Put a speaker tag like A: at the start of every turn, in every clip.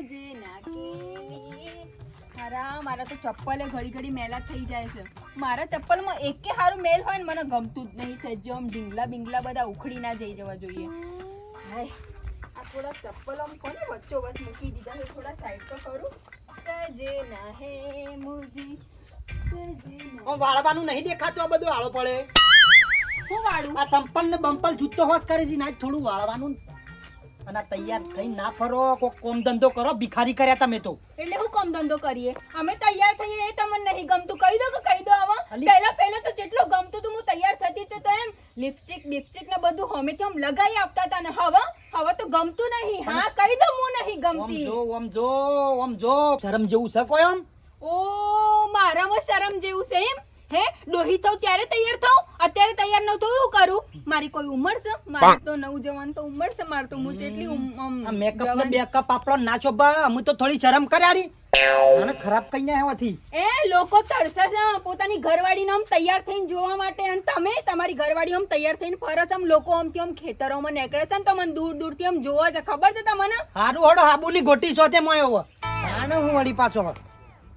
A: સજના કે મારા તો ચપ્પલે ઘડી મેલા થઈ જાય છે. મારા ચપ્પલમાં એક કે હારું મેલ હોય ને મને ગમતું જ નહીં. સજ્જો આમ ઢીંગલા બિંગલા બધા ઉખડી ના જઈ જવા જોઈએ. હાય આ થોડા ચપ્પલ આમ કોને વચ્ચો વચ મૂકી દીધા છે. થોડા સાઈડ તો કરું. સજના હે મુજી સજના
B: વાળવાનું નહીં દેખાતું. આ બધું આળો પડે.
A: હું વાળું
B: આ સંપલ ને બંપલ જૂતો હોશ કરે છે. ના થોડું વાળવાનું. અને આ તૈયાર થઈ ના ફરો. કોઈ કોમ ધંધો કરો. ભિખારી કર્યા તમે તો.
A: એટલે હું કામ ધંધો કરીએ. અમે તૈયાર થઈએ એ તમને નહીં ગમતું. કહી દો આવા
B: અલી.
A: પહેલા તો જેટલો ગમતું હતું હું તૈયાર થતી તો એમ લિપસ્ટિક ને બધું હમેથી આમ લગાઈ આપતા હતા ને હવે તો ગમતું નહીં. હા કહી દો હું નહીં ગમતી.
B: ઓમ જો શરમ જેવું છે કોઈ આમ?
A: ઓ મારામાં શરમ જેવું છે એમ? હે ડોહી થઉં ત્યારે તૈયાર થઉં, અત્યારે તૈયાર ન થઉં એવું કરું? મારી કોઈ ઉંમર છે? મારી તો નવજવાન તો ઉંમર છે. માર તો હું જેટલી
B: આ મેકઅપ ને બેકઅપ આપણો નાચો બા. અમે તો થોડી શરમ કર્યારી. અને ખરાબ કઈ ના હોવાથી
A: એ લોકો તરસે છે પોતાની ઘરવાળીને આમ તૈયાર થઈને જોવા માટે. અને તમે તમારી ઘરવાળી આમ તૈયાર થઈને ફરે છે. આમ લોકો આમથી આમ ખેતરોમાં નીકળે છે ને તમને દૂરથી આમ જોવા છે. ખબર છે તમને?
B: હારું હડો હાબુની ગોટી સોતે મોયો આને હું વળી પાછો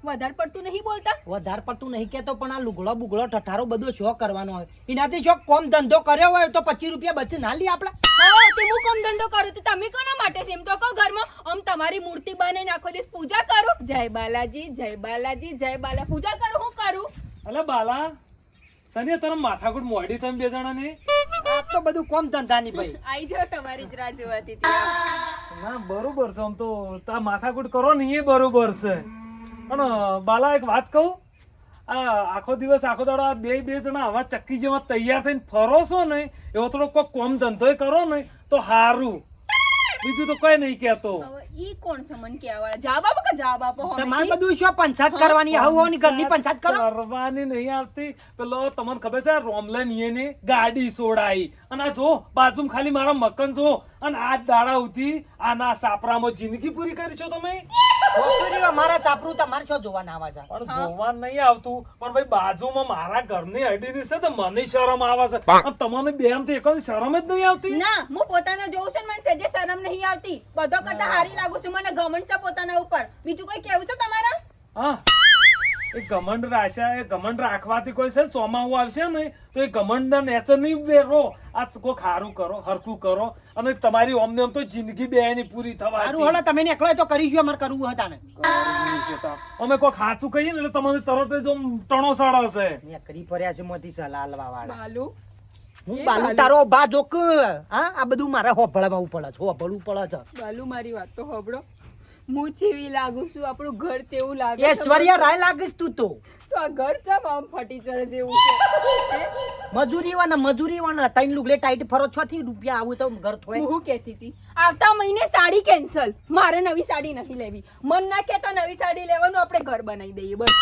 A: વધારે પડતું નહીં બોલતા.
B: વધારે પડતું નહીં કેતો. પણ આ લુગડો બુગડો ઠઠારો બધો શોખ કરવાનો હોય. એનાથી શોખ કોમ ધંધો કર્યો હોય તો 25 રૂપિયા બચે ના લી આપણે.
A: હા તે હું કામ ધંધો કરું તો તમે કોના માટે છે? એમ તો કહો ઘરમાં આમ તમારી મૂર્તિ બનાવીને આખો દિવસ પૂજા કરો. જય બાલાજી જય બાલાજી જય બાલા પૂજા કરું. હું કરું?
C: અલે બાલા સની તારા માથાકૂટ મોડી તમે બે જણા ને.
B: આ તો બધું કોમ ધંધાની ભાઈ.
A: આઈ જાઓ તમારી જ રાહ જોવાતી હતી.
C: ના બરોબર છે. આમ તો તા માથાકૂટ કરો ને એ બરોબર છે. પણ બાલા એક વાત કહું, આ આખો દિવસ આખો દાડો આ બે જણા આવા ચક્કી જેવા તૈયાર થઈને ફરો છો ને એવો થોડો કોઈ કોમ ધંધો કરો ને તો સારું. બીજું તો કઈ નહીં કેતો.
A: હવે ઈ કોણ છે મને કેવા વાળા? જવાબ આપો કે જવાબ આપો.
B: તમારે બધું શું પંચાયત કરવાની? હવની ઘરની પંચાયત કરો.
C: કરવાની નહીં આવતી. પેલો તમને ખબર છે રોમલન ની ગાડી સોડાઈ અને આ જો બાજુમાં ખાલી મારા મકન જો અને આ દાડા ઉધી આના સાપરામાં જિંદગી પૂરી કરી છો તમે.
B: અમારા ચાપરું તમારે શું જોવાના આવા છે?
C: પણ જોવા નહીં આવતું. પણ ભાઈ બાજુમાં મારા ઘરની અડીની છે તો મને શરમ આવે છે. અને તમને બેમ તો એક શરમ જ નહીં આવતી.
A: ના હું પોતાને જોઉં છું ને મને સજે શરમ નહીં આવતી. બધો કરતા હારી લાગુ છું. મને ઘમંડ છે પોતાના ઉપર. બીજું કોઈ કેવું છે તમારા?
C: હા એ ઘમંડ રાખ્યા. એ ઘમંડ રાખવાથી કોઈ છે ચોમાવું આવશે ને તો એ ઘમંડ નેચર નહીં બેરો. આ કોઈ ખારું કરો હરખું કરો અને તમારી ઓમને ઓમ તો જિંદગી બે ની પૂરી થવા.
B: સારું હળો તમે એકલો તો કરીશું. અમારે કરવું હતા ને
C: અમે કોઈ ખાચું કહીએ ને એટલે તમને તરત જ આમ ટણો સડે છે.
B: કરી પડ્યા છે મોતી સલાહ આલવા વાળા.
A: બાલુ
B: હું બાલુ તારો બા જોક. હા આ બધું મારે હોભળવું પડે છે. હોભળવું પડે છે.
A: બાલુ મારી વાત તો હોબળો. હું ચેવી લાગુ છું? આપણું ઘર ચેવું લાગે છે?
B: ઐશ્વર્યા રાય લાગીશ તું તો.
A: તો આ ઘર ચમ આમ ફટી ચડે જેવું છે? હે?
B: મજૂરી વાના 3 લુગડે ટાઈટ ફરો 6 થી રૂપિયા આવું તો ઘર થોય.
A: હું કહેતી હતી આવતા મહિને સાડી કેન્સલ. મારે નવી સાડી નહીં લેવી. મન ના કહેતા નવી સાડી લેવાનું આપણે ઘર બનાવી દઈએ બસ.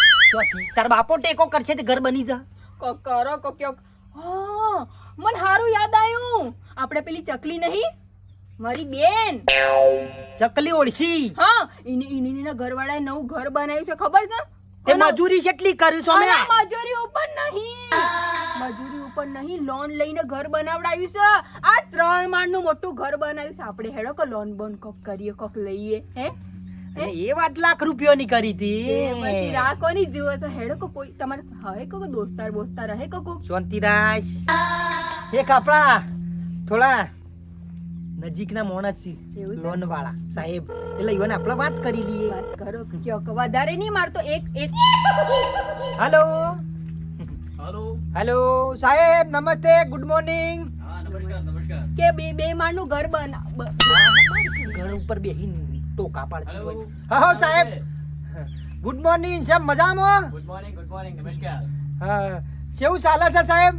B: તાર બાપો ટેકો કરશે તો ઘર બની જા.
A: કોક કરો કોક ક્યોક. હા મને હારું યાદ આવ્યું. આપણે પેલી ચકલી નહીં મારી બેન
B: ચકલી ઓળશી.
A: હા એની ઘરવાળાએ નવું ઘર બનાવ્યું છે. ખબર છે?
B: તે મજૂરી કેટલી કર્યું છો અમે?
A: મજૂરી ઉપર નહીં લોન લઈને ઘર બનાવડાવ્યું છે. આ 3 માળનું મોટું ઘર બનાવ્યું છે. આપણે હેડો કે લોન બોન કોક કરીએ કોક લઈએ. હે
B: એ વાત લાખ રૂપિયાની કરી હતી.
A: પછી રાખવાની જુઓ છો. હેડો કો કોઈ તમારે હે કો દોસ્તાર બોસ્તાર રહે કો
B: શાંતિરાજ એક આપણા થોડા નજીકના માણસ છે
A: એવું છે?
B: લોન વાળા સાહેબ. એટલે ઈવન આપણે વાત કરી લઈએ.
A: વાત કરો કયો વધારે નહીં મારતો એક
B: હેલો
C: હાલો
B: હેલો સાહેબ નમસ્તે ગુડ મોર્નિંગ.
A: કે બે માળનું ઘર
B: ઘર ઉપર બેહીન ટોકા પાડતી હોય. હા સાહેબ ગુડ મોર્નિંગ. સાહેબ મજામાં?
D: ગુડ મોર્નિંગ નમસ્કાર.
B: હા કેવું ચાલે છે સાહેબ?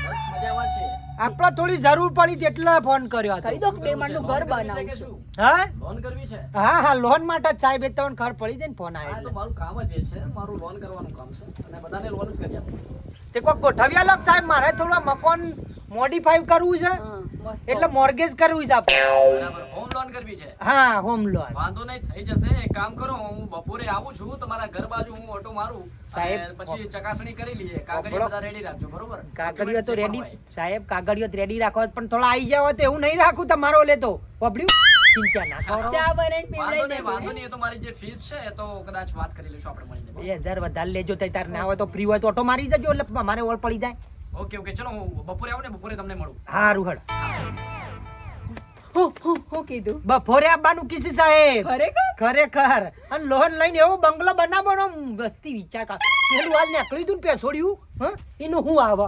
D: બસ મજામાં છે.
B: આપણે થોડી જરૂર પડી એટલે ફોન કર્યો હતો.
A: કહી દો કે 2 માળનું ઘર
D: છે કે
A: બનાવું
D: શું?
B: હા
D: લોન કરવી છે?
B: હા લોન માટે જ સાહેબ. એક તમને ખબર પડી જાય ને ફોન
D: હા તો
B: આવ્યો.
D: મારું કામ જ એ છે. મારું લોન કરવાનું કામ છે અને બધાને લોન જ કરી આપું.
B: તે કોઈ ગોઠવ્યા લોક સાહેબ. મારે થોડું મકાન મોડિફાઈ કરવું છે
A: મસ્ત.
B: એટલે મોર્ગેજ કરવું છે આપણે.
D: બરાબર. હોમ લોન કરવી છે?
B: હા હોમ લોન.
D: વાંધો નહીં થઈ જશે. એક કામ કરો હું બપોરે આવું છું તમારા ઘર બાજુ હું ઓટો મારું
B: સાહેબ,
D: અને પછી ચકાસણી કરી લઈએ. કાગળિયા બધા રેડી રાખજો બરોબર?
B: કાગળિયો તો
D: Document
B: રેડી
D: જે પણ હોય.
B: સાહેબ કાગળિયો રેડી રાખો પણ થોડા આવી જાવ તો એવું નહીં રાખું તમારો લે તો પબડ્યું. ચિંતા ના કરો.
A: ચા બનાવીને
D: વાંધો
A: પીવડાવી
D: નહીં વાંધો
A: દેવું,
D: નહીં, એ તો મારી જે ફીસ છે એ તો કદાચ વાત કરી લઈશું આપણે મળીને.
B: 2000 વધારે લેજો તઈ તાર ના હોય તો ફ્રી હોય તો ઓટો મારી જજો એટલે મારે ઓળ પડી જાય.
D: ઓકે ઓકે ચલો હું બપોરે આવું ને બપોરે તમને મળું.
B: હારું હળ.
A: હું કીધું
B: બપોરે આવવાનું કીધું સાહેબ.
A: ખરેખર
B: ખરેખર અને લોન લઈને એવો બંગલો બનાવવાનો વસ્તી વિચાર કર. પેલું આજ નીકળી તું ને પેસોડ્યું હ એનું હું આવે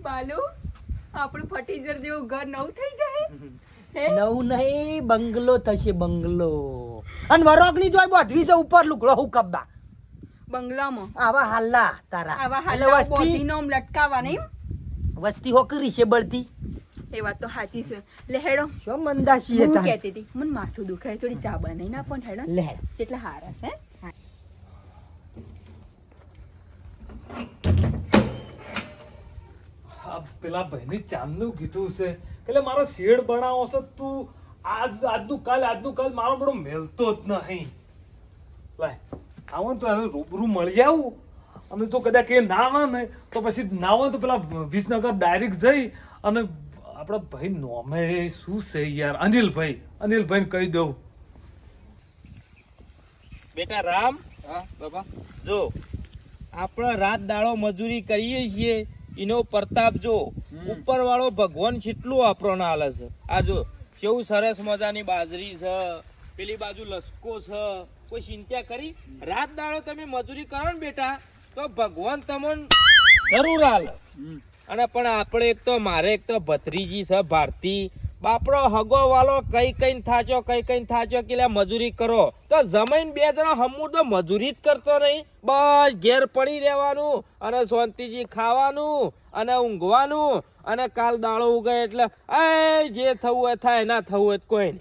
A: બાલુ આપણું ફટીજર જેવું ઘર નવું થઈ જાય હે
B: નવું નહીં બંગલો થશે બંગલો. અને વરોગની જોઈ બોધવી છે ઉપર લુગડો હું કબ્બા
A: બંગલામાં
B: આવા હાલ્લા તારા
A: આવા
B: એટલે
A: હાલા
B: વસ્તી
A: બોધીનો આમ લટકાવા નહીં
B: વસ્તી હોકરી છે બળતી
A: એ વાત તો સાચી છે લે હેડો
B: શું મંદાશી
A: હું
B: હતા
A: કહેતી હતી મને માથું દુખાય થોડી ચા બનાવી ના પણ હેડો
B: લે
A: જેટલા હારા છે
C: આ પેલા ભાઈને ચાંદનું કીધું છે કે લે મારો શેડ બનાવો છો તું આજનું કાલ મારો બધો મેલતો જ નહીં. લાય આવો તો એને રૂબરૂ મળી આવું અને જો કદાચ એ ના આવે ને તો પછી ના હોય તો પેલા વિસનગર ડાયરેક્ટ જઈ અને આપણા ભાઈ નોમે શું છે યાર અનિલભાઈને કહી દઉં.
E: બેટા રામ જો આપણે રાત દાડો મજૂરી કરીએ છીએ એનો પ્રતાપ જો ઉપર વાળો ભગવાન કેટલું આપણને આલે છે. આ જો કેવું સરસ મજાની બાજરી છે, પેલી બાજુ લસકો છે, કોઈ ચિંતા કરી? રાત દાડો તમે મજૂરી કરો ને બેટા તો ભગવાન તમને જરૂર આલે. અને પણ આપણે એક તો મારે એક તો ભત્રીજી છે ભારતી બાપડો હગો વાલો કઈ થાચો કે મજૂરી કરો તો જમીન બે જણા હમું તો મજૂરી જ કરતો નહીં, બસ ઘેર પડી રહેવાનું અને શાંતિજી ખાવાનું અને ઊંઘવાનું અને કાલ દાડો ઉગે એટલે એ જે થવું હોય થાય, ના થવું હોય કોઈ નહીં.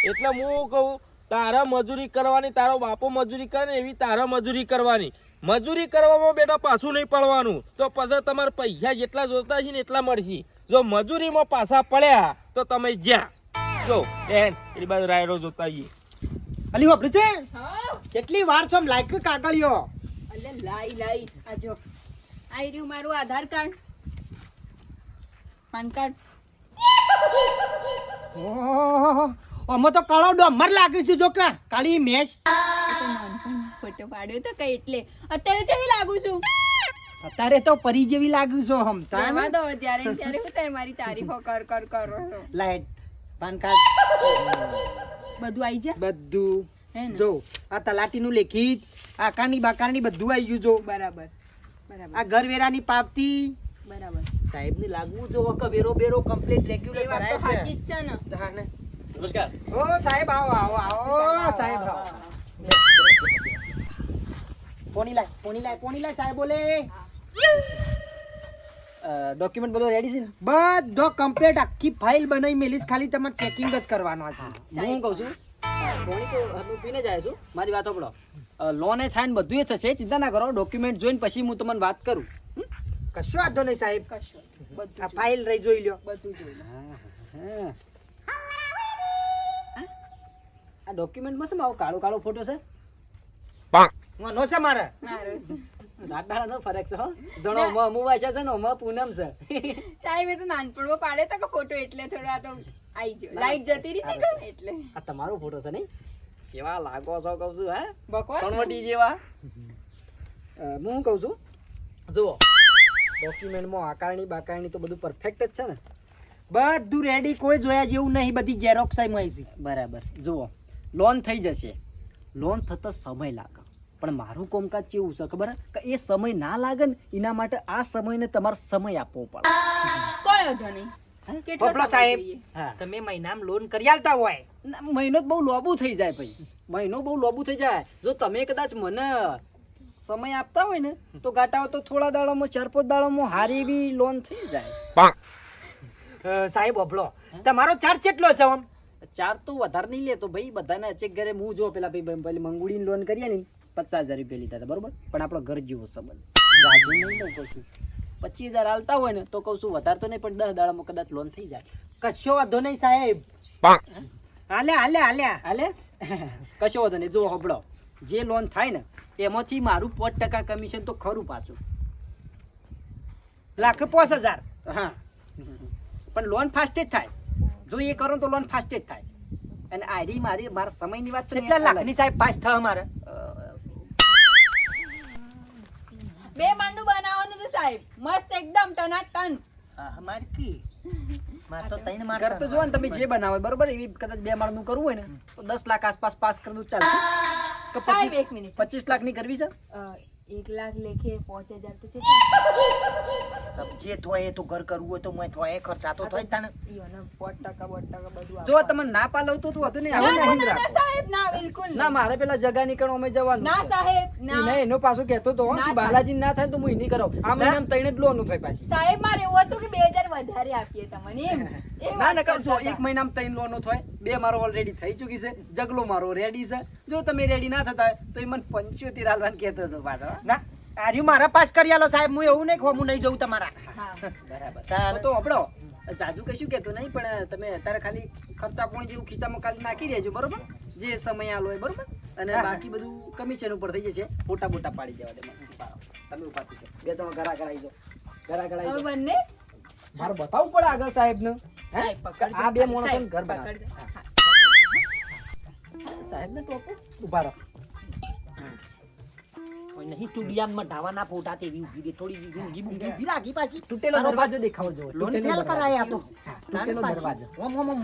E: એટલે હું કહું તારા મજૂરી કરવાની, તારો બાપો મજૂરી કરે ને એવી તારા મજૂરી કરવાની. મજૂરી કરવામાં બેટા પાછું નહીં પડવાનું તો પછી તમારે પૈસા જેટલા જોતા છે ને એટલા મળશે. જો મજૂરીમાં પાછા પડ્યા તો તમે જ્યાં જો એની બાજુ રાયડો જોતા આવીએ.
B: અલી વાપરે છે
A: હા
B: કેટલી વાર છો લાયક કાગળિયો
A: અલે લાઈ આ જો આઈ રહ્યું મારું આધાર કાર્ડ પાન કાર્ડ
B: ઓહો આમાં તો કાળો ડોમર લાગે છે જો કા કાળી મેચ
A: ફોટો પાડ્યો તો કઈ એટલે અત્યારે કેવી લાગુ છું
B: અત્યારે તો પરી જેવી લાગુ છો હમતા
A: રહેવા દો ત્યારે ને ત્યારે હું થાય મારી તારીફો કરો છો
B: લાઈટ પાન કાર્ડ
A: બધું આવી જા
B: બધું
A: હે ને
B: જો આ તલાટીનું લેખિત આકારની બાકારની બધું આવી ગયું જો
A: બરાબર
B: આ ઘરવેરાની પાવતી
A: બરાબર
B: સાહેબને લાગવું જો કે વેરો બેરો કમ્પ્લીટ રેગ્યુલર
A: એ વાત તો
B: કરાય
A: સાચી જ છે ને
B: છે તાને
E: નમસ્કાર.
B: ઓ સાહેબ આવો સાહેબ આવો પોણી લાય સાહેબ બોલે
E: ડોક્યુમેન્ટ બધું રેડી છે ને?
B: બધો કમ્પ્લીટ આખી ફાઇલ બનાવી મેલી ખાલી તમારે ચેકિંગ જ કરવાનું છે
E: હું કહું છું પોણી તો હું પીને જાય છું. મારી વાત સાંભળો, લોન એ થાય ને બધું એ થશે, ચિંતા ના કરો. ડોક્યુમેન્ટ જોઈને પછી હું તમને વાત કરું.
B: કશો વાંધો નહીં સાહેબ
A: કશો
B: આ
A: બધું
B: ફાઇલ રહી જોઈ લ્યો
A: બધું જોઈ લો
E: હા. આ ડોક્યુમેન્ટમાં શું આવો કાળો કાળો ફોટો છે?
B: નો છે મારે
A: મારો છે.
E: રાત દાડાનો ફરક છે હો. જણો અમુવાસ્યા છે ને ઓમાં પૂનમ છે.
A: સાહેબ એ તો નાનપણમાં પાડે તો કે ફોટો એટલે થોડો આ તો આઈ ગયો લાઈટ જતી રહી હતી કે એટલે
E: આ તમારો ફોટો છે નહીં? કેવા લાગો છો કહું છું હે
A: બકવાસ
E: કણવટી જેવા. હું શું કહું છું જુઓ ડોક્યુમેન્ટમાં આકારણી બાકારણી તો બધું પરફેક્ટ જ છે ને?
B: બધું રેડી કોઈ જોયા જેવું નહીં બધી ઝેરોક્સ આવી છે
E: બરાબર. જુઓ લોન થઈ જશે. લોન થતા સમય લાગે પણ મારું કામકાજ કેવું છે ખબર કે એ સમય ના લાગે ને એના માટે આ સમયને તમારે સમય આપવો પડે.
A: કોઈ વાંધો નહીં કેટલો
B: પોપડો
A: સમય
B: સાહેબ
A: જોઈએ?
E: હા,
B: તમે મહિનામાં લોન કરી આલતા હોય
E: મહિનો જ બહુ લોબુ થઈ જાય ભાઈ. મહિનો બહુ લોબુ થઈ જાય. જો તમે કદાચ મને સમય આપતા હોય ને તો ગાટાઓ તો થોડા દાડામાં 4-5 દાડામાં હારી એવી લોન થઈ જાય.
B: સાહેબ ઓભળો તમારો ચાર્જ કેટલો છે આમ
E: 4 તો વધારે નહીં લેતો ભાઈ. બધાને અચેક ઘરે હું જો પેલા ભાઈ પેલી મંગુડીની લોન કરીએ ને 50,000 રૂપિયા લીધા હતા બરોબર, પણ આપણો ઘર જેવો સંબંધ રાજુ નહીં લઉં કહું છું. 25,000 હાલતા હોય ને તો કહું છું વધારે તો નહીં પણ 10 દાડામાં કદાચ લોન થઈ જાય.
B: કશો વાંધો નહીં સાહેબ હાલે
E: હાલે કશો વાંધો નહીં. જો હબળો જે લોન થાય ને એમાંથી મારું 5% કમિશન તો ખરું પાછું.
B: લાખ 5,000
E: હા પણ લોન ફાસ્ટ જ થાય. જો એ કરો તો લોન ફાસ્ટ જ થાય.
F: અને આરી મારા સમયની વાત છે ને,
B: કેટલા લાખની સાહેબ પાસ થવા મારે?
A: 2 માળનું બનાવવાનું છે સાહેબ, મસ્ત એકદમ ટનાટન.
B: હા, મારે કી. મારે તો ત્રણ માળ
F: ઘર તો જો ને તમે જે બનાવો બરોબર, એવી કદાચ 2 માળનું કરવું હોય ને તો 10 લાખ આસપાસ પાસ કરી દઉં ચાલશે. કે
A: સાહેબ
F: 25
A: એક મિનિટ,
F: 25 લાખની કરવી છે?
A: 1 લાખ લેખે 5000 તો છે.
B: જે થોય એ તો ઘર કરવું હોય તો મોય થોય એ ખર્ચા તો થોય જ તાને.
A: ઈયોને 5% બધું
F: જો તમને ના પાલવ તો તું હતું ને,
A: ના,
F: આવું
A: ના,
F: નહીં
A: ના, ના,
F: રાખો.
A: સાહેબ ના, બિલકુલ
F: ના,
A: નહીં.
F: મારે પેલા જગા નીકળો અમે જવાનું
A: ના
F: છે.
A: સાહેબ ના.
F: ઈ નહીં, એનો પાછો કહેતો તો હો,
A: ના,
F: કે બાલાજી ના થાય તો હું ઈ નહીં કરાવું. આ મહિનામાં તઈને જ લોન થાય પાછી.
A: સાહેબ મારે એવું હતું કે 2000 વધારે આપીએ તમને એમ. એ
F: ના
A: વાત
F: ના જો
A: કરતા હતા.
F: 1 મહિનામાં 3 લોનો થાય, 2 મારો ઓલરેડી થઈ ચૂકી છે, જગલો મારો રેડી છે. જો તમે રેડી ના થતા હોય તો એ મને 75 હાલવાનું કહેતો હતો પાછો.
B: ના, આર્યું મારા પાસ કરી આલો સાહેબ, હું એવું નહીં હું નહીં જઉં તમારા.
A: હા.
F: બરાબર.
B: તારે.
F: તો આપણો જાજુ કશું કહેતો નહીં, પણ તમે અત્યારે ખાલી ખર્ચા પોણી જેવું ખીચામાં ખાલી નાખી દેજો બરોબર, જે સમય આલો હોય બરોબર. અને બાકી બધું કમિશન ઉપર થઈ જશે, ફોટા બોટા પાડી દેવા દે મને. ઉભા રહો. તમે ઉભા થઈ જાઓ, 2-3 ઘરા કરાઈ જાઓ, ઘરા કરાઈ
A: હવે
F: જાઓ.
A: બંને
F: મારે બતાવવું પડે આગળ સાહેબનું. હે?
A: સાહેબ પકડજો,
F: આ 2 માણસો
A: સાહેબ,
F: ઘર બનાવે.
A: પકડજો. હા.
F: સાહેબને ટોપો ઉભા રહો.
B: કોઈ નહીં સ્ટુડિયામાં ઢાવાના ફોટા તેવી ઊભી રહી, થોડી ઊંઘી બૂંઘી ઊભી રાખી પાછી.
F: તૂટેલો દરવાજો દેખાવો જોઈએ.
B: લોન
F: તૂટેલો
B: ફેલ
F: દરવાજો.
B: કરાય આ તો.
F: તૂટેલો દરવાજો.
B: ઓમ ઓમ ઓમ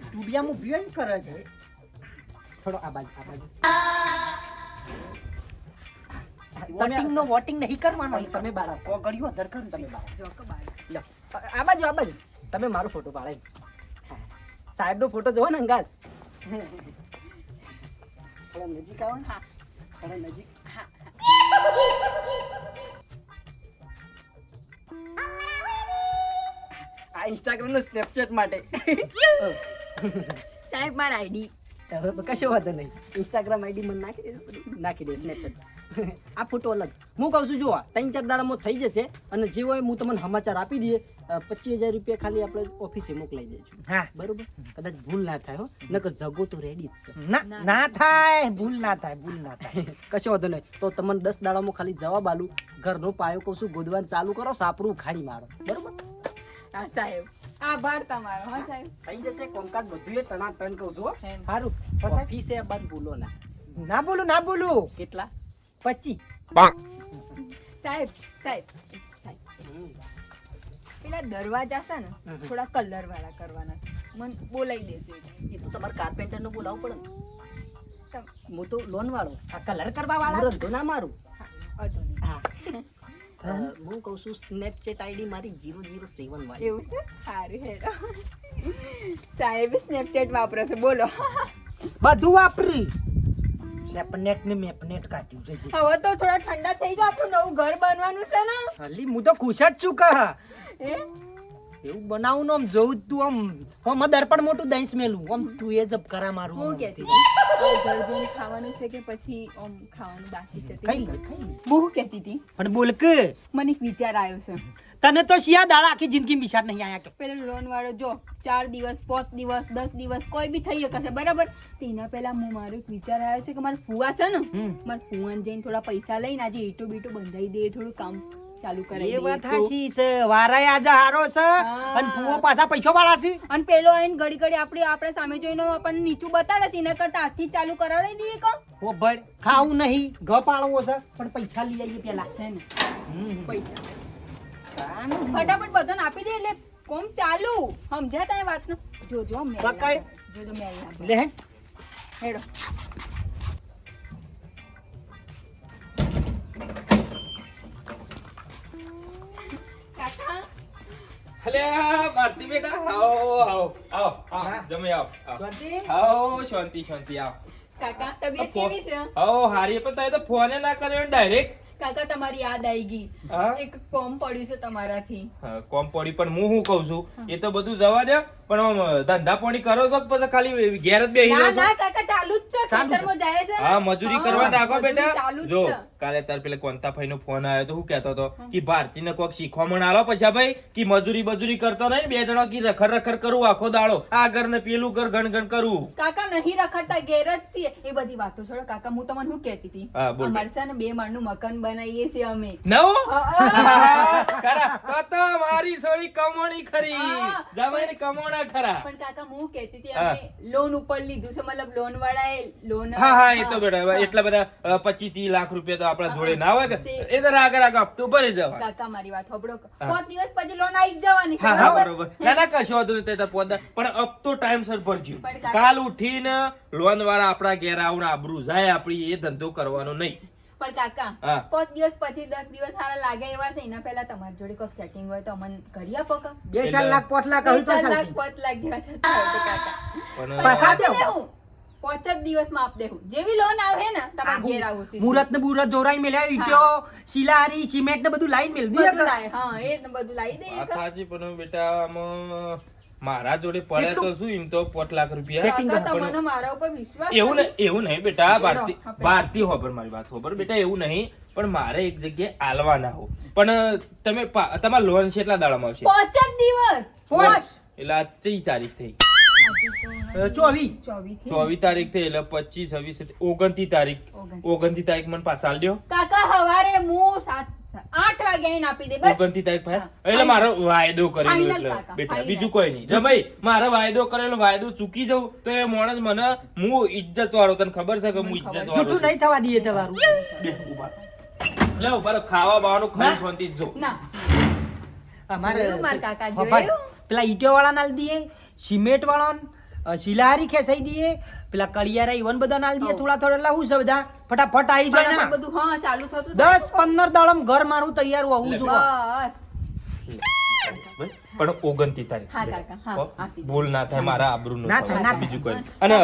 B: સ્ટુડિયામાં ઊભી હોય ને કરે છે.
F: થોડો આ બાજુ, આ બાજુ.
B: વોટિંગનો વોટિંગ નહીં કરવાનો.
F: તમે બહાર આવો.
B: કોગળિયો અધર કરું તમે બહાર.
A: જો કે બાર.
F: લો. આ બાજુ, આ બાજુ. તમે મારો ફોટો પાડે. સાહેબનો ફોટો જોવો ને અંગાત. થોડા નજીક આવો ને.
A: હા.
F: થોડા નજીક. આ ઇન્સ્ટાગ્રામ નો સ્નેપચેટ માટે.
A: સાહેબ મારા આઈડી
F: કશો વાંધો નહીં, ઇન્સ્ટાગ્રામ આઈડી મને નાખી દે સ્નેપચેટ. આ ફોટો અલગ હું કહું છું, જો 3-4 દાડામાં થઈ જશે અને જે હોય હું તમને સમાચાર આપી દઈએ. 25,000 રૂપિયા ખાલી આપણે ઓફિસે મોકલાઈ દઈશું
B: હા.
F: બરોબર. કદાચ ભૂલ ના થાય હો, નકર જગો તો રેડી જ છે.
B: ના ના થાય, ભૂલ ના થાય, ભૂલ ના થાય.
F: કશો વાંધો નહીં, તો તમને 10 દાડામાં ખાલી જવાબ આલું. ઘરનો પાયો કહું છું, ગોદવાનું ચાલુ કરો, સાપરું ખાડી મારો બરોબર.
A: હા સાહેબ, આભાર તમારો. હા સાહેબ.
F: થઈ જશે કોમકાજ બધું એ ટનાટન કહું છું હો.
A: એમ.
B: સારું.
F: ઓફિસે બાદ ભૂલો ના.
B: ના બોલું, ના બોલું.
F: કેટલા?
B: 25.
A: સાહેબ સાહેબ સાહેબ પેલા દરવાજા છે ને થોડા કલર વાળા કરવાના છે, મને બોલાવી દેજો એક.
F: એ તો તમારે કાર્પેન્ટર નો બોલાવવું પડે ને.
A: તમ-
F: હું તો લોન વાળો,
B: આ કલર કરવા
F: હું
B: વાળા.
F: રંધો ના મારું.
A: હા, વાંધો નહીં.
F: હા. હું કહું છું, સ્નેપચેટ આઈડી મારી 007 વાળી.
A: એવું છે? સારું હેડો. સાહેબ સ્નેપચેટ વાપરો છો, બોલો.
B: બધું વાપરી. સેપનેટ ને મેપનેટ કાઢ્યું છે જે.
A: હવે તો થોડા ઠંડા થઈ ગયા, આપણું નવું ઘર બનવાનું છે ને.
B: હલી હું તો ખુશ જ છું કે
A: હે?
B: એવું બનાવું ને આમ જોઉં જ તું આમ દર્પણ મોટું દહીં મેલું આમ તું એ જબ કરા મારું
A: હું
B: આમ.
A: કહેતી હતી, હવે ઘર જઈને ખાવાનું છે કે પછી આમ ખાવાનું બાકી છે તે
B: ખાઈ
A: કરું?
B: લે, ખાઈ લે.
A: હું શું કહેતી હતી,
B: પણ બોલ કે
A: મને એક વિચાર આવ્યો છે.
B: તને તો શિયા દાડા આખી જિંદગી વિચાર નહીં આયા કે
A: પેલો લોન વાળો જો 4 દિવસ 5 દિવસ 10 દિવસ કોઈ બી થઈ શકે છે બરાબર. તેના પહેલા હું મારો એક વિચાર આવ્યો છે કે મારા ફુવા છે ને, મારા ફુવાને જઈને થોડા પૈસા લઈને આજે ઈટો બીટો બંધાઈ દે, થોડું કામ ચાલુ કરાવી
B: એ
A: દઈએ
B: વાત
A: તો.
B: સાચી છે, વારાય આજે હારો છે
A: હા.
B: અને ફુવો પાછા પૈસા વાળા છે.
A: અને પેલો આઈને ઘડી ઘડી આપણે સામે જોઈને આપણને નીચું બતાવે છે, એના કરતા હાથથી જ ચાલુ કરાવી દઈએ કો.
B: ઓ ભડ ખાવું નહીં, ઘ પાળવો છે પણ પૈસા લઈ આવીએ પેલા.
A: છે ને પૈસા
B: કાનું?
A: ફટાફટ બધાને આપી દે એટલે કોમ ચાલુ. સમજ્યા તા એ વાતનો? જોજો મેં
B: પકડ.
A: જોજો મેં અહીંયા
B: લે હેડ.
A: હેડો. કાકા
E: અલ્યા ભારતી બેટા આવો જમી આવો
B: શાંતિ?
E: આવો શાંતિ શાંતિ આવો
A: કાકા તબિયત કેવી છે?
E: આવો હારી પણ તમે તો ફોને ના કર્યો ડાયરેક્ટ
A: કાકા તમારી યાદ આવી ગઈ.
E: હા?
A: એક કોમ પડ્યું છે તમારાથી.
E: કોમ પડી પણ હું શું કઉ છું એ તો બધું જવા દે પણ આમ ધંધા પાણી કરો છો કે પછી ખાલી ઘેર જ બેહી
A: ના
E: રહો છો
A: ના કાકા ચાલુ જ છે, ખેતરમાં જાય છે ને.
E: હા મજૂરી
A: હા,
E: કરવા નાખો
A: મજૂરી
E: બેટા
A: ચાલુ જ
E: જો
A: છે.
E: કાલે તાર પેલા કોંતા ભાઈ નો ફોન આવ્યો તો હું કહેતો હતો કે ભારતીને કોક શીખવામણ આલો પછી ભાઈ કે મજૂરી કરતો નહીં ને 2 જણા કે રખર કરું આખો દાડો આ ઘર ને પેલું ઘર ગણ કરું
A: કાકા નહીં રખડતા, ઘેર જ છીએ. એ બધી વાતો છોડો કાકા, હું તમને શું કહેતી હતી,
E: હા, બોલ.
A: અમારે છે ને 2 માળનું મકાન બનાવીએ છીએ અમે.
E: નવું
A: હા,
E: ખરા તો તો મારી સોળી કમોણી ખરી
A: હા.
E: જમાઈની કમોણા ખરા.
A: પણ કાકા હું કહેતી હતી
E: હા.
A: અમે લોન ઉપર લીધું છે મતલબ લોન વાળાએ લોન
E: હા એ તો બેટા એટલા બધા 25-30 લાખ રૂપિયા તો આપણા જોડે ના હોય કે એ તો આગળ હપ્તો ભરી જવા.
A: કાકા મારી વાત સાંભળો
E: હા.
A: 5 દિવસ પછી લોન આવી જ જવાની
E: હા હા
A: બરાબર?
E: બરોબર ના ના કશો વાંધો નહીં, તે તો પોતા પણ હપ્તો ટાઈમસર ભરજો.
A: પણ કાકા-
E: કાલ ઉઠીને લોન વાળા આપણા ઘેર આવું આબરૂ જાય આપણી એ ધંધો કરવાનો નહીં.
A: પણ કાકા
E: હા.
A: 5 દિવસ પછી 10 દિવસ સારા લાગે એવા છે એના પહેલા તમારી જોડે કોઈક સેટિંગ હોય તો અમને કરી આપો કા
B: 2 લાખ 5 લાખ કહ્યું તો
A: 4 લાખ
B: ચાલશે.
A: 5 લાખ જેવા થતા હોય તો કાકા
E: પણ
B: પાછા
A: આપી
B: દેવું.
A: દેવું. 5 જ દિવસમાં આપી દેવું જેવી લોન આવે ને તમારે ઘેર આવું સીધું.
B: મુરત ને બુરત જોરાઈ મેલ્યા ઈટો શિલાહારી સિમેન્ટ ને બધું લાઈન મેલ દીધું
A: બધું લાય હા એ જ બધું લાવી દઈએ
E: વાત
A: કા
E: સાચી, પણ બેટા આમાં મારા જોડે પડે તો શું એમ તો 5 લાખ રૂપિયા.
B: Setting
A: કાકા
B: પણ-
A: તમને મારા ઉપર વિશ્વાસ
E: એવું
A: નથી?
E: એવું નહીં બેટા, ભારતી
A: આપણે-
E: ભારતી હોબર મારી વાત હોબર બેટા, એવું નહીં પણ મારે એક જગ્યાએ આલવાના હો. પણ તમે તમારા લોન કેટલા દાડામાં આવશે?
A: 5 જ દિવસ
B: પાંચ.
E: એટલે આ કઈ તારીખ થઈ?
B: 24
E: 24 તારીખ થઈ એટલે 25, 26, 29 તારીખ. 29 તારીખ મને પાછા આલ દ્યો.
A: કાકા હવારે હું 8 વાગે આવીને આપી દે બસ
E: 29 તારીખ
A: હા.
E: થાય એટલે મારો વાયદો કરેલો
A: Final
E: એટલે
A: કાકા,
E: બેટા
A: final.
E: બીજું કોઈ નહીં. જો ભાઈ મારો વાયદો કરેલો વાયદો ચૂકી જવું તો એ માણસ મને હું ઇજ્જત વાળો, તને ખબર છે કે હું ઇજ્જત વાળો
B: જૂઠું
E: છું.
B: નહીં થવા દઈએ તમારું.
E: બે ઉભા. લે ઉભા રહો, ખાવા બાવાનું ખાઈ શાંતિ જ જો.
A: ના
B: અમારે
A: જોયું મારા કાકા,
B: ખબર.
A: જોયું?
B: પેલા ઈટો વાળા નાલ દઈએ, સિમેન્ટ વાળા શિલાહારી ખેંચાઈ દઈએ, પેલા કડિયારા ઈવન બધા નાલ દઈએ, થોડા થોડા એટલે શું છે બધા ફટાફટ આવી જાય
A: બરાબર
B: ને.
A: બધું હા ચાલુ થતું
B: 10-15 દાડમ ઘર મારું તૈયાર હોવું જોઈએ.
A: બસ
E: ભાઈ, પણ 29 તારીખ
A: હા કાકા, હા,
E: હો?
A: આપી દો.
E: ભૂલ ના થાય, મારા આબરૂનું
B: ના
E: સવાલ.
B: થાય, ના
E: બીજું કોઈ નહીં. અને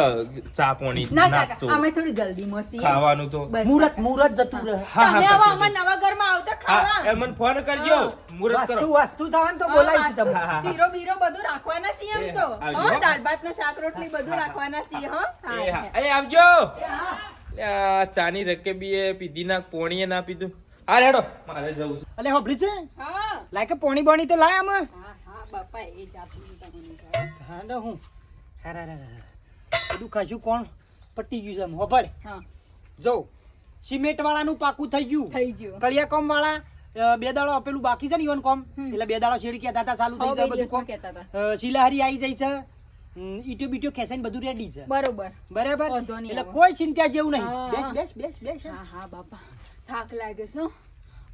E: ચા પાણી
A: ના
E: નાસ્તો
A: કાકા અમે થોડી જલ્દી મોસી
E: ખાવાનું તો
A: બસ
B: મુરત જતું રહે.
E: હા,
A: તમે
E: હા,
A: હવે
E: કરજો.
A: અમારા નવા ઘરમાં આવજો
E: હા,
A: ખાવા
E: એ મને ફોન કરજો. મુહૂર્ત કરો.
B: વસ્તુ થાય ને તો બોલાવીશ
A: હા,
B: તમને.
E: હા.
A: શીરો બીરો બધું રાખવાના છીએ એમ તો
E: આવજો.
A: હા દાળ ભાત ને શાક રોટલી બધું રાખવાના છીએ હા
E: એ
A: હા
E: હા. એ આવજો. લે, આ ચાની રકેબીએ પીધી ના, પોણીએ ના પીધું. હા હેડો, મારે જવું છે.
B: અલે હોભળી છે
A: હા
B: લાયકે પોણી બોણી તો લાય આમાં.
A: હા હા બાપા એ જાતનું તમને
B: હા ને હું બધું ખાશું કોણ પટી ગયું છે આમ. હોભળ
A: હા
B: જો સિમેન્ટ વાળાનું પાકું થઈ ગયું,
A: થઈ ગયું
B: કળિયા કોમ વાળા 2 દાડો આપેલું બાકી છે ને ઈવન કોમ, એટલે 2 દાડો શેરી કહેતા હતા ચાલુ થઈ
A: હવે
B: જાય
A: બે
B: બધું કોમ.
A: દિવસમાં કહેતા હતા
B: શિલાહારી આવી જાય છે, ઈટો બીટો ખેંચાઈને બધું રેડી છે
A: બરોબર
B: બરાબર.
A: વાંધો નહીં
B: એટલે
A: આવે.
B: કોઈ ચિંતા જેવું નહીં.
A: હા.
B: બેસ બેસ બેસ બેસ.
A: હા હા બાપા થાક લાગે છે હો.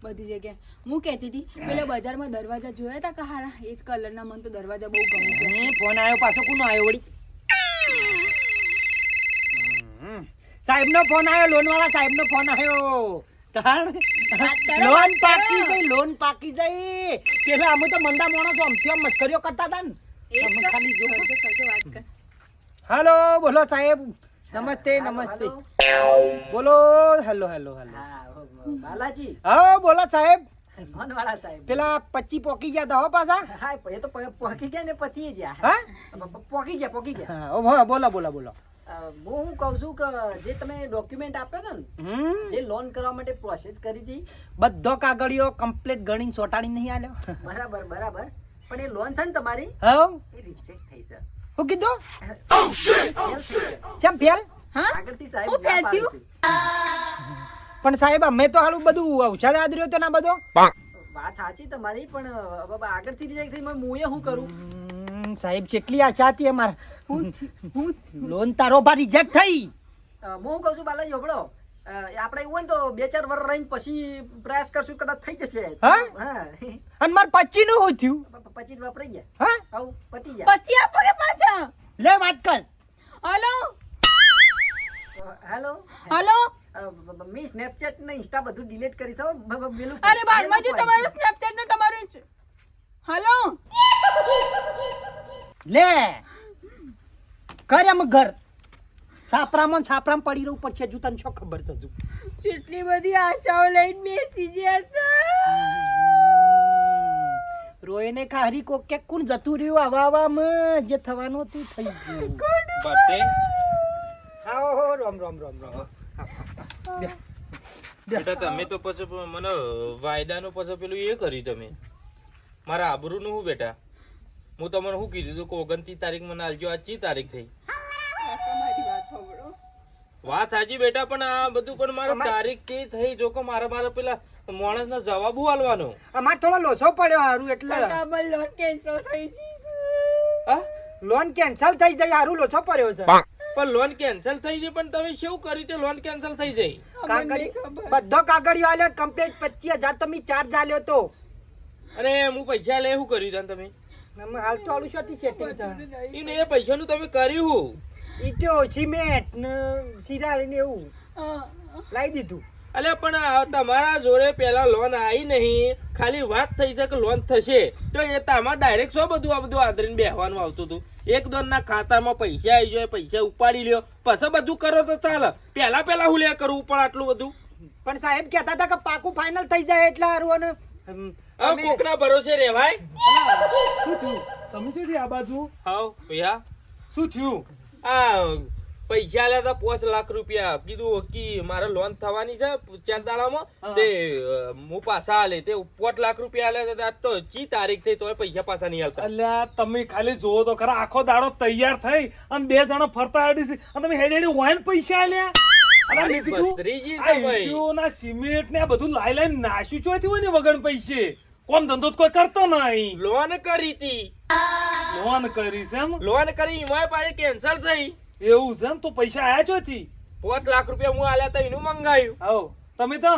A: બધી જગ્યાએ હું કહેતી હતી પેલા બજારમાં દરવાજા જોયા હતા કે હારા એ જ કલરના મને તો દરવાજા બહુ ગમે છે
B: ફોન આવ્યો પાછો, કોનો આવ્યો વળી? સાહેબનો ફોન આવ્યો, લોન વાળા સાહેબનો ફોન આવ્યો. તાણ
A: કરો,
B: લોન
A: વાત
B: પાકી
A: કરો.
B: ગઈ, લોન પાકી ગઈ. પેલા અમે તો મંદા માણસો અમથી આમ મસ્કરીઓ કરતા હતા ને.
A: એ જ
B: તમે
A: તો.
B: ખાલી જો.
A: કરજો, કરજો, વાત કર.
B: હાલો બોલો સાહેબ, નમસ્તે નમસ્તે. બોલો હેલો હેલો હેલો.
F: હા બાલાજી
B: હા બોલો સાહેબ.
F: મનવાળા સાહેબ
B: પેલા 25 પોકી ગયા તા હો પાછા.
F: હા એ તો પોકી ગયા ને પછી ગયા
B: હા
F: પોકી ગયા
B: હા, ઓ, બોલો બોલો બોલો.
F: હું કહું છું કે જે તમે ડોક્યુમેન્ટ આપ્યો હતો ને
B: હમ
F: જે લોન કરવા માટે પ્રોસેસ કરી હતી
B: બધો કાગળિયો કમ્પ્લીટ ગણીને ચોટાડી નહીં આલ્યો.
F: બરાબર બરાબર પણ એ લોન છે ને તમારી
B: હા
F: એ રિજેક્ટ થઈ છે
B: હું કીધું
F: Fail થઈ છે.
B: કેમ ફેલ?
A: હા
F: આગળથી સાહેબ
A: હું
F: ના પાડે
A: ફેંચ્યું?
F: છે.
B: પણ સાહેબ અમે તો હાલું બધું ઔષધ આદર્યો તો ના બધો.
F: વાત સાચી તમારી પણ હવે આગળથી રિજેક્ટ થઈ મુએ શું કરું
B: સાહેબ કેટલી આશા હતી અમારે.
A: હું થયું?
B: લોન તારો ભા રિજેક્ટ થઈ.
F: હું શું કહું છું બાલાજી હોબળો આપણે એવું હોય ને તો 2-4 વર્ષ રહીને પછી પ્રયાસ કરશું કદાચ થઈ જશે
B: હા?
F: હા
B: અને મારે 25 નું શું થયું?
F: પછી જ વપરાઈ ગયા
B: હા
F: આવું પતી ગયા
A: પછી આપો કે પાછા
B: લે વાત કર.
A: હલો
F: હેલો
A: હલો
F: મી સ્નેપચેટ ને ઇન્સ્ટા બધું ડિલીટ કરી છો પેલું
A: અરે બાળમાં જો તમારું સ્નેપચેટ ને તમારું હલો
B: લે કર એમ ઘર છાપરામાં છાપરામાં પડી રહું પડશે હજુ તને શું ખબર છે હજુ.
A: કેટલી બધી આશાઓ લઈને બેસી ગયા હતા
B: રોયને ખારી કોક કે કોણ જતું રહ્યું આવામાં જે થવાનું હતું થઈ ગયું.
E: બર્થડે
B: આવો રામ રામ રામ રામ.
E: બેટા તમે તો પછી મને વાયદાનું પછી પેલું એ કર્યું તમે મારા આબરૂનું શું બેટા? હું તમને શું કીધું હતું કે 29 તારીખ મને આલજો, આજ ચી તારીખ થઈ?
A: મારી વાત સાંભળો
E: વાત સાચી બેટા, પણ આ બધું પણ મારે તારીખ કે થઈ જો કે મારે પેલા માણસનો જવાબ આલવાનો.
B: અમાર થોડો લોચો પડ્યો હારું એટલે
A: કાકા લોન કેન્સલ થઈ ગઈ છે
E: હા
B: લોન કેન્સલ થઈ જાય હારું લોચો પડ્યો છે
E: પણ લોન કેન્સલ થઈ જાય પણ તમે શું કર્યું તે લોન કેન્સલ થઈ જાય
B: કાગળી બધો કાગળિયો આલ્યો કમ્પ્લીટ 25,000 તો મી ચાર્જ આલ્યો તો
E: અને હું પૈસા લે શું કર્યું તા તમે
B: અમે હાલ તો આલું શોથી સેટિંગ થાય
E: ઈને એ પૈસાનું તમે કર્યું
B: ઈટો સિમેન્ટ ને સિરાલ ને એવું લાવી દીધું
E: અલ્યા પણ આ તમારા જોડે પેલા લોન આવી નહીં ખાલી વાત થઈ છે કે લોન થશે તો એ તમારે ડાયરેક્ટ શું બધું આ બધું આદરીને બેહવાનું આવતું હતું એક દોન ના ખાતામાં પૈસા આવી જાય પૈસા ઉપાડી લ્યો પછી બધું કરો તો ચાલે પેલા હું લે કરવું પણ આટલું બધું
B: પણ સાહેબ કહેતા હતા કે પાકું ફાઇનલ થઈ જાય એટલે હારું અને
E: હવે કોકના ભરોસે રેવાય
C: શું થયું તમે ચોથી આ બાજુ
E: હાવ ભૈયા
C: શું થયું
E: આ પૈસા આલ્યા હતા 5 લાખ રૂપિયા કીધું કે મારે લોન થવાની છે 4 દાડામાં તે હું પાછા આલે તે 5 લાખ રૂપિયા આલ્યા હતા તો ચી તારીખ થઈ તોય પૈસા પાછા નહીં આવતા
C: અલ્યા તમે ખાલી જોવો તો ખરા આખો દાડો તૈયાર થઈ અને 2 જણા ફરતા આડી છે અને તમે હેડી વાઈન પૈસા આલ્યા અને મેં કીધું
E: ભત્રીજી
C: આ
E: છે ભાઈ
C: ઈંટોના સિમેન્ટ ને આ બધું લાઈ નાશ્યું ચોથી હોય ને વગર પૈસે કોમ ધંધો તો કોઈ કરતો નહીં
E: લોન કરી હતી
C: લોન કરી છે એમ
E: લોન કરી એમાં પાછી કેન્સલ થઈ
C: એવું છે એમ તો પૈસા આયા ચોથી
E: 5 લાખ રૂપિયા હું આલ્યા હતા એનું મંગાયું
C: આવો તમે તો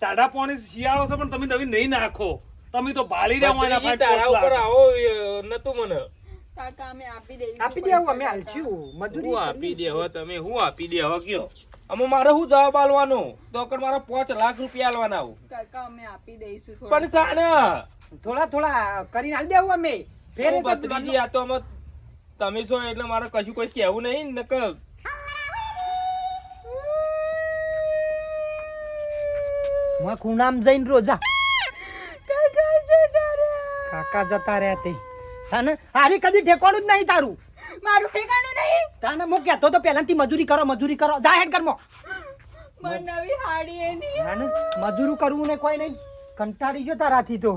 C: ટાઢા પાણી શિયાળો છે પણ તમે નહીં નાખો તમે તો ભાળી રહ્યા હોય
E: ભત્રીજી, તારા ઉપર આવો નતું મને
A: કાકા અમે આપી દઈશું
B: આપી દેવું અમે હાલશું મજૂરી
E: હું આપી દેવો તમે હું આપી દેવો કયો અમે મારે શું જવાબ આલવાનો તો કર મારા 5 લાખ રૂપિયા આલવાના આવું
A: કાકા અમે આપી દઈશું થોડા.
E: પણ સાને
B: થોડા કરીને હાલ દેવું અમે ફેર એ તો
E: ભત્રીજી આ તો અમે તમે છો એટલે મારે કશું કોઈ કહેવું નહીં ને કે
B: માં ખૂણામ જઈને રોજા
A: કાકા જતા રહ્યા.
B: કાકા જતા રહ્યા તે તાને હારી કદી ઠેકોડું જ નહીં તારું
A: મારું ઠેકાણું નહીં.
B: તાને મો કહેતો તો પહેલાથી મજૂરી કરો જા હેડ કર મો
A: મને નવી હાડી એની
B: મજૂરી કરવું ને કોઈ નહીં કંટાળી ગયો તારાથી તો